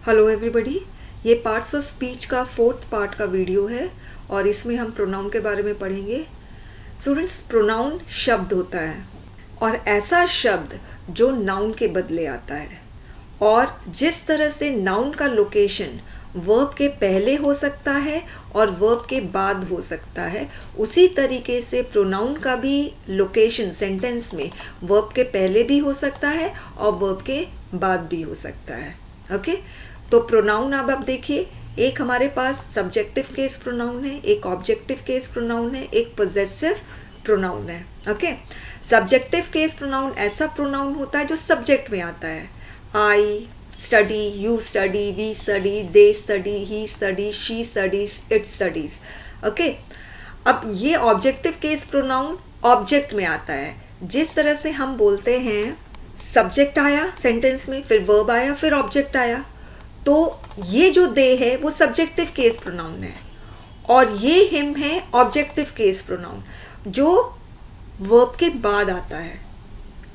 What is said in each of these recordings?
Hello everybody, ये parts of speech का 4th part का वीडियो है और इसमें हम प्रोनाउन के बारे में पढ़ेंगे। स्टूडेंट्स, प्रोनाउन शब्द होता है और ऐसा शब्द जो नाउन के बदले आता है, और जिस तरह से नाउन का लोकेशन वर्ब के पहले हो सकता है और वर्ब के बाद हो सकता है, उसी तरीके से प्रोनाउन का भी लोकेशन सेंटेंस में वर्ब के पहले भी हो सकता है और वर्ब के बाद भी हो सकता है। ओके, तो प्रोनाउन अब आप देखिए, एक हमारे पास सब्जेक्टिव केस प्रोनाउन है, एक ऑब्जेक्टिव केस प्रोनाउन है, एक पोजेसिव प्रोनाउन है। ओके, सब्जेक्टिव केस प्रोनाउन ऐसा प्रोनाउन होता है जो सब्जेक्ट में आता है। I study, you study, we study, they study, he study, she studies, it studies. Okay, अब ये ऑब्जेक्टिव केस प्रोनाउन ऑब्जेक्ट में आता है। जिस तरह से हम बोलते हैं सब्जेक्ट आया सेंटेंस में, फिर वर्ब आया, फिर ऑब्जेक्ट आया, तो ये जो दे है वो सब्जेक्टिव केस प्रोनाउन है और ये हिम है ऑब्जेक्टिव केस प्रोनाउन जो वर्ब के बाद आता है।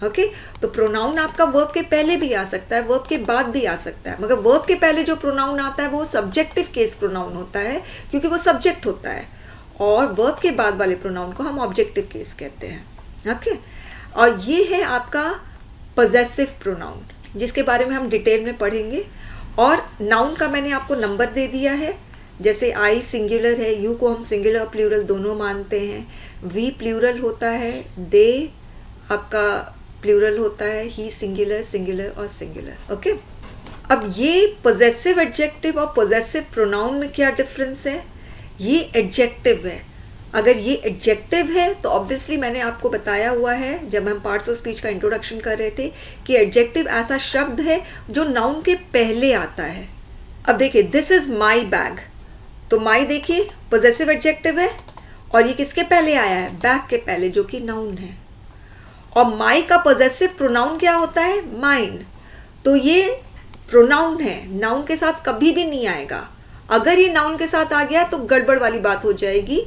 ओके, तो प्रोनाउन आपका वर्ब के पहले भी आ सकता है, वर्ब के बाद भी आ सकता है, मगर वर्ब के पहले जो प्रोनाउन आता है वो सब्जेक्टिव केस प्रोनाउन होता है क्योंकि वो सब्जेक्ट होता है, और वर्ब के बाद वाले प्रोनाउन को हम ऑब्जेक्टिव केस कहते हैं। ओके, और ये है आपका पोजेसिव प्रोनाउन जिसके बारे में हम डिटेल में पढ़ेंगे। और नाउन का मैंने आपको नंबर दे दिया है, जैसे आई सिंगुलर है, यू को हम सिंगुलर और प्लूरल दोनों मानते हैं, वी प्लूरल होता है, दे आपका प्लूरल होता है, ही सिंगुलर, सिंगुलर और सिंगुलर। ओके, अब ये पोजेसिव एडजेक्टिव और पोजेसिव प्रोनाउन में क्या डिफरेंस है? ये एडजेक्टिव है। अगर ये एडजेक्टिव है तो ऑब्वियसली मैंने आपको बताया हुआ है जब हम पार्ट्स ऑफ स्पीच का इंट्रोडक्शन कर रहे थे कि एडजेक्टिव ऐसा शब्द है जो नाउन के पहले आता है। अब देखिए, दिस इज माई बैग, तो माई देखिए पोजेसिव एडजेक्टिव है और ये किसके पहले आया है? बैग के पहले, जो कि नाउन है। और माई का पोजेसिव प्रोनाउन क्या होता है? माइन। तो ये प्रोनाउन है, नाउन के साथ कभी भी नहीं आएगा। अगर ये नाउन के साथ आ गया तो गड़बड़ वाली बात हो जाएगी।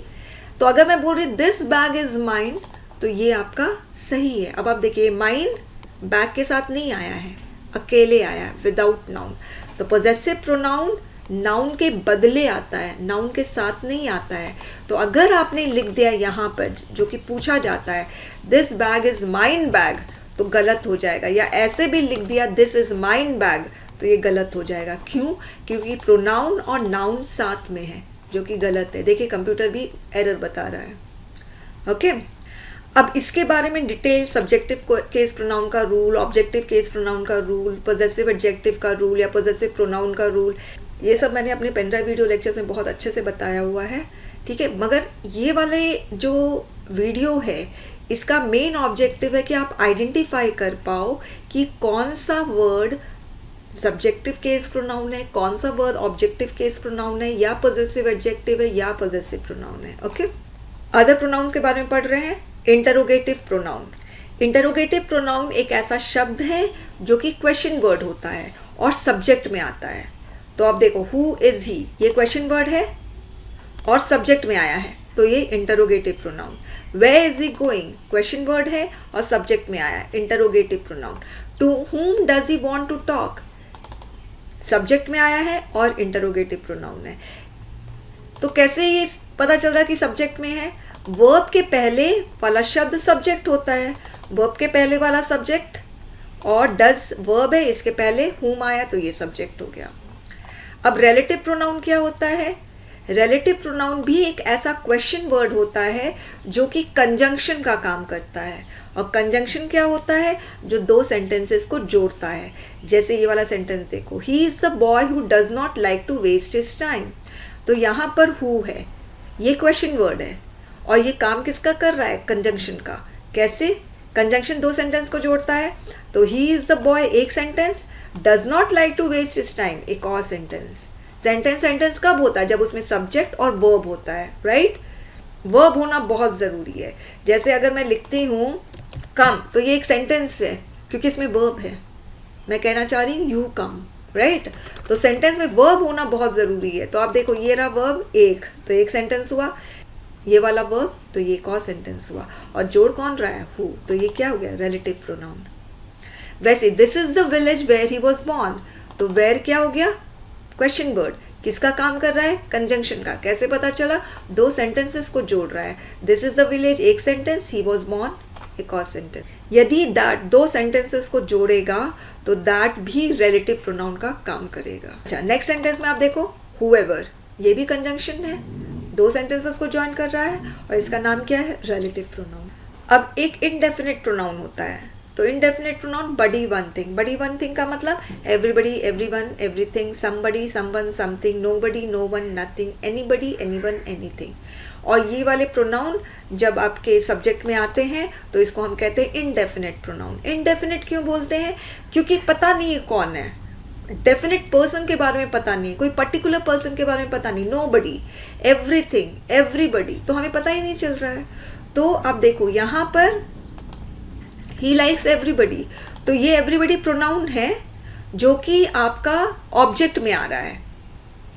तो अगर मैं बोल रही दिस बैग इज माइन, तो ये आपका सही है। अब आप देखिए, माइन बैग के साथ नहीं आया है, अकेले आया है, विदाउट नाउन। तो पोजेसिव प्रोनाउन नाउन के बदले आता है, नाउन के साथ नहीं आता है। तो अगर आपने लिख दिया यहाँ पर जो कि पूछा जाता है this bag is mine bag, तो गलत हो जाएगा। या ऐसे भी लिख दिया दिस इज माइन बैग, तो ये गलत हो जाएगा। क्यों? क्योंकि प्रोनाउन और नाउन साथ में है, जो कि गलत है। देखिए, कंप्यूटर भी एरर बता रहा है। ओके, अब इसके बारे में डिटेल सब्जेक्टिव केस प्रोनाउन का रूल, ऑब्जेक्टिव केस प्रोनाउन का रूल, पोजेसिव एडजेक्टिव का रूल या पोजेसिव प्रोनाउन का रूल, ये सब मैंने अपने पेन ड्राइव वीडियो लेक्चर्स में बहुत अच्छे से बताया हुआ है। ठीक है, मगर ये वाले जो वीडियो है इसका मेन ऑब्जेक्टिव है कि आप आइडेंटिफाई कर पाओ कि कौन सा वर्ड सब्जेक्टिव केस प्रोनाउन है, कौन सा वर्ड ऑब्जेक्टिव केस प्रोनाउन है, या पोजेसिव एडजेक्टिव है या पोजेसिव प्रोनाउन है। ओके, अदर प्रोनाउंस के बारे में पढ़ रहे हैं। Interrogative pronoun. इंटरोगेटिव प्रोनाउन एक ऐसा शब्द है जो कि क्वेश्चन वर्ड होता है और सब्जेक्ट में आता है। तो आप देखो, हु इज ही, ये क्वेश्चन वर्ड है और सब्जेक्ट में आया है, तो ये interrogative pronoun. Where is he going, question word है और सब्जेक्ट में आया है, interrogative pronoun. To whom does he want to talk, subject में आया है और इंटरोगेटिव प्रोनाउन है। तो कैसे ये पता चल रहा है कि सब्जेक्ट में है? वर्ब के पहले वाला शब्द सब्जेक्ट होता है, वर्ब के पहले वाला सब्जेक्ट, और डज वर्ब है, इसके पहले हुम आया तो ये सब्जेक्ट हो गया। अब रिलेटिव प्रोनाउन क्या होता है? रिलेटिव प्रोनाउन भी एक ऐसा क्वेश्चन वर्ड होता है जो कि कंजंक्शन का काम करता है। और कंजंक्शन क्या होता है? जो दो सेंटेंसेस को जोड़ता है। जैसे ये वाला सेंटेंस देखो, he is the boy who does not like to waste his time. तो यहाँ पर हु है, ये क्वेश्चन वर्ड है और ये काम किसका कर रहा है? कंजंक्शन का। कैसे? कंजंक्शन दो सेंटेंस को जोड़ता है। तो ही इज द बॉय एक sentence, does not like to waste his time एक और सेंटेंस। सेंटेंस कब होता है? जब उसमें सब्जेक्ट और वर्ब होता है, राइट? वर्ब होना बहुत जरूरी है। जैसे अगर मैं लिखती हूँ कम, तो ये एक सेंटेंस है क्योंकि इसमें वर्ब है। मैं कहना चाह रही हूँ यू कम, राइट? तो सेंटेंस में वर्ब होना बहुत जरूरी है। तो आप देखो, ये रहा वर्ब एक, तो एक सेंटेंस हुआ, ये वाला वर्ब तो ये एक और सेंटेंस हुआ, और जोड़ कौन रहा है? हु, तो ये क्या हो गया? Relative pronoun. वैसे this is the village where he was born, तो वेयर क्या हो गया? क्वेश्चन वर्ड किसका काम कर रहा है? कंजंक्शन का। कैसे पता चला? दो सेंटेंसेस को जोड़ रहा है। दिस इज द विलेज एक सेंटेंस, ही वॉज बॉर्न एक और सेंटेंस। यदि दैट दो सेंटेंसेस को जोड़ेगा तो दैट भी रिलेटिव प्रोनाउन का काम करेगा। अच्छा, नेक्स्ट सेंटेंस में आप देखो हुएवर, ये भी कंजंक्शन है, दो सेंटेंसेस को ज्वाइन कर रहा है और इसका नाम क्या है? Relative pronoun. अब एक इनडेफिनिट प्रोनाउन होता है, तो indefinite pronoun body one thing. Body one thing का मतलब everybody, everyone, everything, somebody, someone, something, nobody, no one, nothing, anybody, anyone, anything. और ये वाले प्रोनाउन जब आपके सब्जेक्ट में आते हैं तो इसको हम कहते हैं इनडेफिनिट प्रोनाउन। इनडेफिनिट क्यों बोलते हैं? क्योंकि पता नहीं है कौन है, डेफिनेट पर्सन के बारे में पता नहीं, कोई पर्टिकुलर पर्सन के बारे में पता नहीं। नोबडी, एवरीथिंग, एवरीबडी, तो हमें पता ही नहीं चल रहा है। तो आप देखो यहाँ पर ही लाइक्स एवरीबडी, तो ये एवरीबडी प्रोनाउन है जो कि आपका ऑब्जेक्ट में आ रहा है,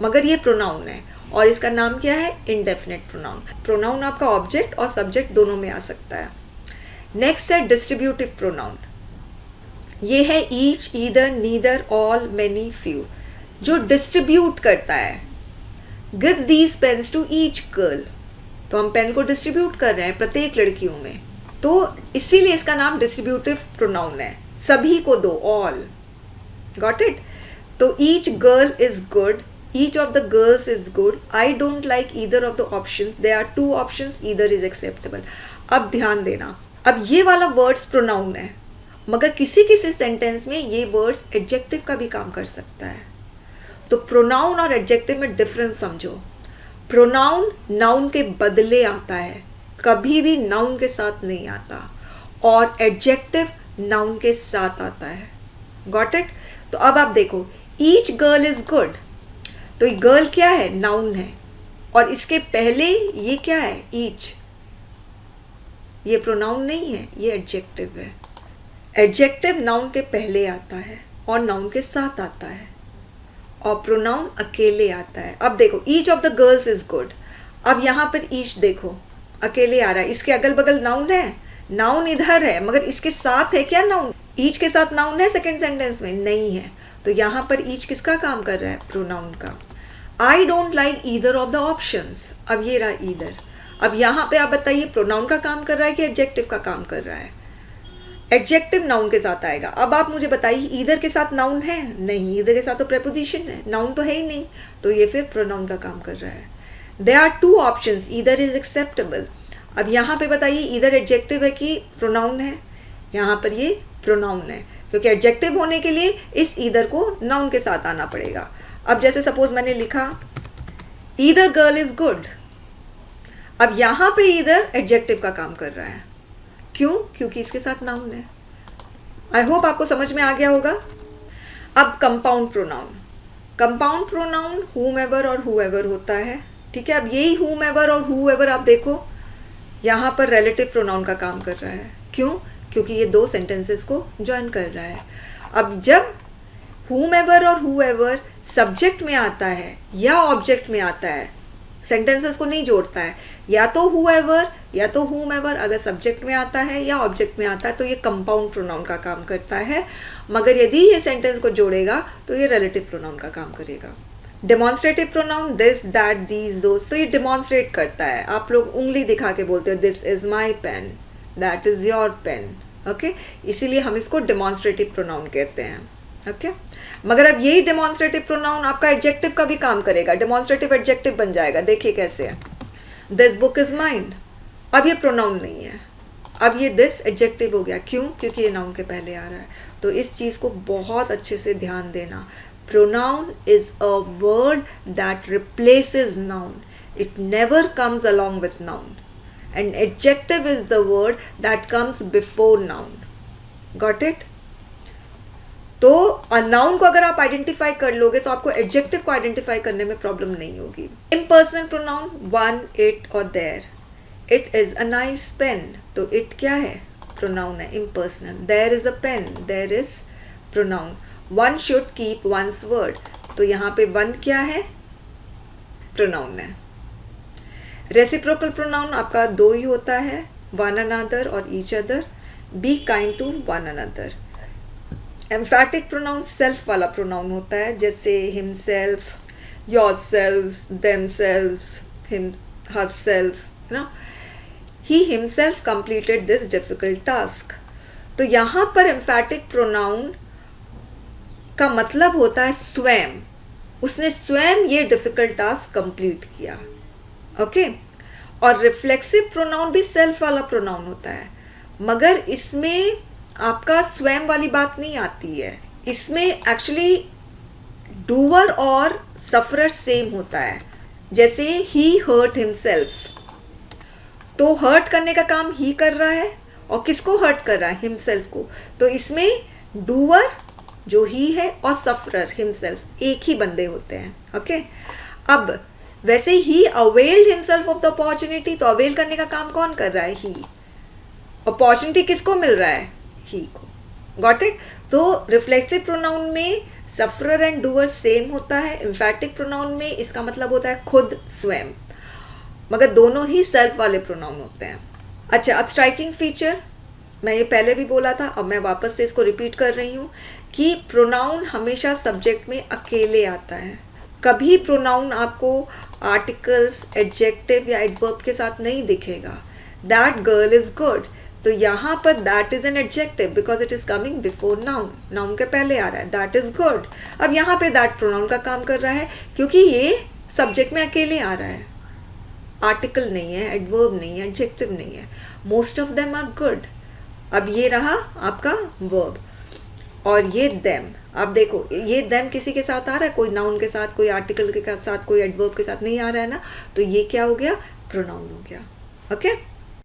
मगर ये प्रोनाउन है और इसका नाम क्या है? Indefinite pronoun. प्रोनाउन आपका ऑब्जेक्ट और सब्जेक्ट दोनों में आ सकता है। नेक्स्ट है डिस्ट्रीब्यूटिव प्रोनाउन। ये है each, either, neither, all, many, few, जो डिस्ट्रीब्यूट करता है। Give these pens to each girl, तो हम पेन को डिस्ट्रीब्यूट कर रहे हैं प्रत्येक लड़कियों में, तो इसीलिए इसका नाम डिस्ट्रीब्यूटिव प्रोनाउन है। सभी को दो, ऑल। Got it? तो each girl is good, each of the girls is good, I don't like either of the options, there are two options, either is acceptable। अब ध्यान देना, अब ये वाला वर्ड्स प्रोनाउन है, मगर किसी किसी सेंटेंस में ये वर्ड्स एडजेक्टिव का भी काम कर सकता है। तो प्रोनाउन और एडजेक्टिव में डिफरेंस समझो। प्रोनाउन नाउन के बदले आता है, कभी भी नाउन के साथ नहीं आता, और एडजेक्टिव नाउन के साथ आता है। Got it? तो अब आप देखो, ईच गर्ल इज गुड, तो ये गर्ल क्या है? नाउन है, और इसके पहले ये क्या है? ईच। ये प्रोनाउन नहीं है, ये एडजेक्टिव है। एडजेक्टिव नाउन के पहले आता है और नाउन के साथ आता है, और प्रोनाउन अकेले आता है। अब देखो, each of the girls is good, अब यहाँ पर ईच देखो अकेले आ रहा है, इसके अगल बगल नाउन है, नाउन इधर है, मगर इसके साथ है क्या नाउन? ईच के साथ नाउन है सेकेंड सेंटेंस में? नहीं है। तो यहाँ पर ईच किसका काम कर रहा है? प्रोनाउन का। I don't like either of the options, अब ये रहा ईदर। अब यहाँ पे आप बताइए प्रोनाउन का काम कर रहा है कि एडजेक्टिव का काम कर रहा है? एडजेक्टिव नाउन के साथ आएगा। अब आप मुझे बताइए ईदर के साथ नाउन है? नहीं, ईदर के साथ तो प्रेपोजिशन है, नाउन तो है ही नहीं, तो ये फिर प्रोनाउन का काम कर रहा है। There are two options, either is acceptable. अब यहाँ पे बताइए ईदर एडजेक्टिव है कि प्रोनाउन है? यहाँ पर ये प्रोनाउन है, क्योंकि एडजेक्टिव होने के लिए इस ईदर को नाउन के साथ आना पड़ेगा। अब जैसे सपोज मैंने लिखा ईदर गर्ल इज गुड, अब यहाँ पे ईदर एडजेक्टिव का काम कर रहा है। क्यों? क्योंकि इसके साथ नाउन है। आई होप आपको समझ में आ गया होगा। अब compound pronoun. Compound pronoun whomever और whoever होता है, ठीक है। अब यही whomever और whoever आप देखो यहाँ पर रिलेटिव प्रोनाउन का काम कर रहा है। क्यों? क्योंकि ये दो सेंटेंसेस को ज्वाइन कर रहा है। अब जब whomever और whoever सब्जेक्ट में आता है या ऑब्जेक्ट में आता है, सेंटेंसेस को नहीं जोड़ता है, या तो whoever या तो whomever अगर सब्जेक्ट में आता है या ऑब्जेक्ट में आता है तो ये कंपाउंड प्रोनाउन का काम करता है, मगर यदि ये सेंटेंस को जोड़ेगा तो ये रिलेटिव प्रोनाउन का काम करेगा। डेमॉन्स्ट्रेटिव प्रोनाउन दिस, दैट, दीज, दोस, तो ये डेमॉन्स्ट्रेट करता है। आप लोग उंगली दिखा के बोलते हो this is my pen, that is your pen, okay, इसीलिए हम इसको डेमॉन्स्ट्रेटिव प्रोनाउन कहते हैं, ओके। मगर अब यही डेमॉन्स्ट्रेटिव प्रोनाउन आपका एडजेक्टिव का भी काम करेगा, डेमॉन्स्ट्रेटिव एडजेक्टिव बन जाएगा। देखिए कैसे है, दिस बुक इज माइन, अब ये प्रोनाउन नहीं है, अब ये दिस एडजेक्टिव हो गया। क्यों? क्योंकि ये नाउन के पहले आ रहा है। तो इस चीज को बहुत अच्छे से ध्यान देना। Pronoun is a word that replaces noun, it never comes along with noun, and adjective is the word that comes before noun. Got it? तो नाउन को अगर आप आइडेंटिफाई कर लोगे तो आपको एडजेक्टिव को आइडेंटिफाई करने में प्रॉब्लम नहीं होगी। इम्पर्सनल प्रोनाउन वन, इट और there. It is a nice pen, तो इट क्या है? प्रोनाउन है, impersonal. There is a pen, there is pronoun. One should keep one's word, तो यहाँ पे वन क्या है? प्रोनाउन है। रेसिप्रोकल प्रोनाउन आपका दो ही होता है, वन अनदर और each other. Be kind to one another. Emphatic pronoun self वाला प्रोनाउन होता है, जैसे himself, yourselves, themselves, him herself, ना। He himself completed this difficult task. तो यहाँ पर एम्फैटिक प्रोनाउन का मतलब होता है स्वयं, उसने स्वयं ये डिफिकल्ट टास्क कंप्लीट किया। ओके। और रिफ्लेक्सिव प्रोनाउन भी सेल्फ वाला प्रोनाउन होता है, मगर इसमें आपका स्वयं वाली बात नहीं आती है। इसमें एक्चुअली डूअर और सफरर सेम होता है। जैसे ही हर्ट हिमसेल्फ, तो हर्ट करने का काम ही कर रहा है, और किसको हर्ट कर रहा है? हिमसेल्फ को। तो इसमें डूअर जो ही है और सफरर हिमसेल्फ एक ही बंदे होते हैं। ओके। अब वैसे ही availed himself of the opportunity, तो अवेल करने का काम कौन कर रहा है? ही। अपॉर्चुनिटी किसको मिल रहा है? ही को। Got it? तो रिफ्लेक्सिव प्रोनाउन में सफरर एंड डूअर सेम होता है। एम्फैटिक प्रोनाउन में इसका मतलब होता है खुद, स्वयं, मगर दोनों ही सेल्फ वाले प्रोनाउन होते हैं। अच्छा, अब स्ट्राइकिंग फीचर, मैं ये पहले भी बोला था, अब मैं वापस से इसको रिपीट कर रही हूँ कि प्रोनाउन हमेशा सब्जेक्ट में अकेले आता है। कभी प्रोनाउन आपको आर्टिकल्स, एडजेक्टिव या एडवर्ब के साथ नहीं दिखेगा। दैट गर्ल इज गुड, तो यहाँ पर that is an adjective because it is coming before noun, noun के पहले आ रहा है, दैट इज गुड। अब यहाँ पे दैट प्रोनाउन का काम कर रहा है क्योंकि ये सब्जेक्ट में अकेले आ रहा है, आर्टिकल नहीं है, एडवर्ब नहीं है, एडजेक्टिव नहीं है। Most of them are good. अब ये रहा आपका वर्ब, और ये देम, आप देखो ये देम किसी के साथ आ रहा है, कोई नाउन के साथ, कोई आर्टिकल के साथ, कोई एडवर्ब के साथ नहीं आ रहा है ना, तो ये क्या हो गया? प्रोनाउन हो गया। ओके।